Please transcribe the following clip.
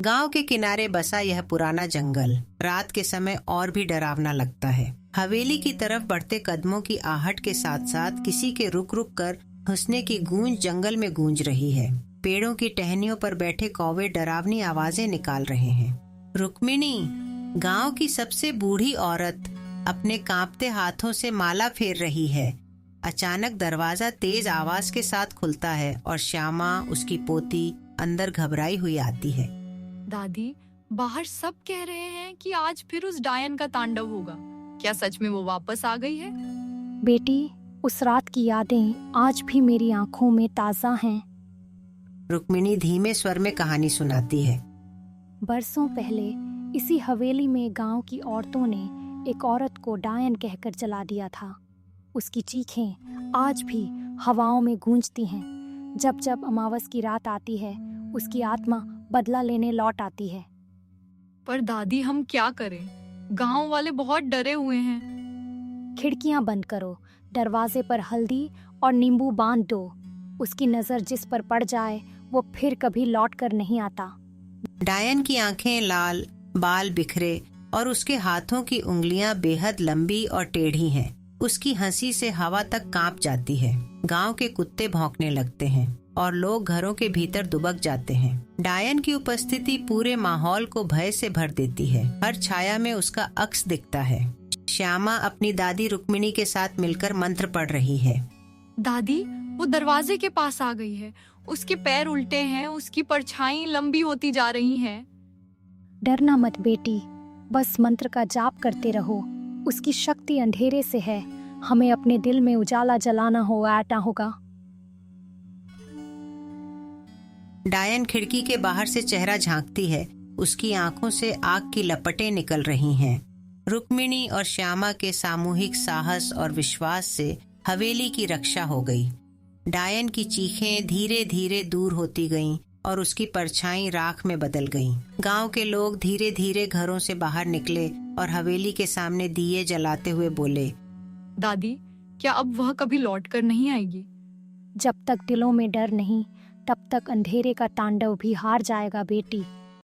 गांव के किनारे बसा यह पुराना जंगल रात के समय और भी डरावना लगता है। हवेली की तरफ बढ़ते कदमों की आहट के साथ साथ किसी के रुक रुक कर हंसने की गूंज जंगल में गूंज रही है। पेड़ों की टहनियों पर बैठे कौवे डरावनी आवाजें निकाल रहे हैं। रुक्मिणी, गांव की सबसे बूढ़ी औरत, अपने कांपते हाथों से माला फेर रही है। अचानक दरवाजा तेज आवाज के साथ खुलता है और श्यामा, उसकी पोती, अंदर घबराई हुई आती है। दादी, बाहर सब कह रहे हैं कि आज फिर उस डायन का तांडव होगा। क्या सच में वो वापस आ गई है? बेटी, उस रात की यादें आज भी मेरी आंखों में ताजा हैं। रुक्मिणी धीमे स्वर में कहानी सुनाती है। बरसों पहले इसी हवेली में गांव की औरतों ने एक औरत को डायन कहकर जला दिया था। उसकी चीखें आज भी हवाओं में गूंजती हैं। जब जब अमावस की रात आती है, उसकी आत्मा बदला लेने लौट आती है। पर दादी, हम क्या करें? गांव वाले बहुत डरे हुए हैं। खिड़कियां बंद करो, दरवाजे पर हल्दी और नींबू बांध दो। उसकी नजर जिस पर पड़ जाए वो फिर कभी लौट कर नहीं आता। डायन की आंखें लाल, बाल बिखरे और उसके हाथों की उंगलियां बेहद लंबी और टेढ़ी हैं। उसकी हंसी से हवा तक कांप जाती है। गांव के कुत्ते भौंकने लगते हैं और लोग घरों के भीतर दुबक जाते हैं। डायन की उपस्थिति पूरे माहौल को भय से भर देती है। हर छाया में उसका अक्स दिखता है। श्यामा अपनी दादी रुक्मिणी के साथ मिलकर मंत्र पढ़ रही है। दादी, वो दरवाजे के पास आ गई है। उसके पैर उल्टे हैं, उसकी परछाई लंबी होती जा रही है। डरना मत बेटी, बस मंत्र का जाप करते रहो। उसकी शक्ति अंधेरे से है, हमें अपने दिल में उजाला जलाना होगा। डायन खिड़की के बाहर से चेहरा झांकती है। उसकी आंखों से आग की लपटें निकल रही हैं। रुक्मिणी और श्यामा के सामूहिक साहस और विश्वास से हवेली की रक्षा हो गई। डायन की चीखें धीरे धीरे दूर होती गईं और उसकी परछाई राख में बदल गईं। गांव के लोग धीरे धीरे घरों से बाहर निकले और हवेली के सामने दिए जलाते हुए बोले, दादी, क्या अब वह कभी लौट कर नहीं आएगी? जब तक दिलों में डर नहीं, तब तक अंधेरे का तांडव भी हार जाएगा बेटी।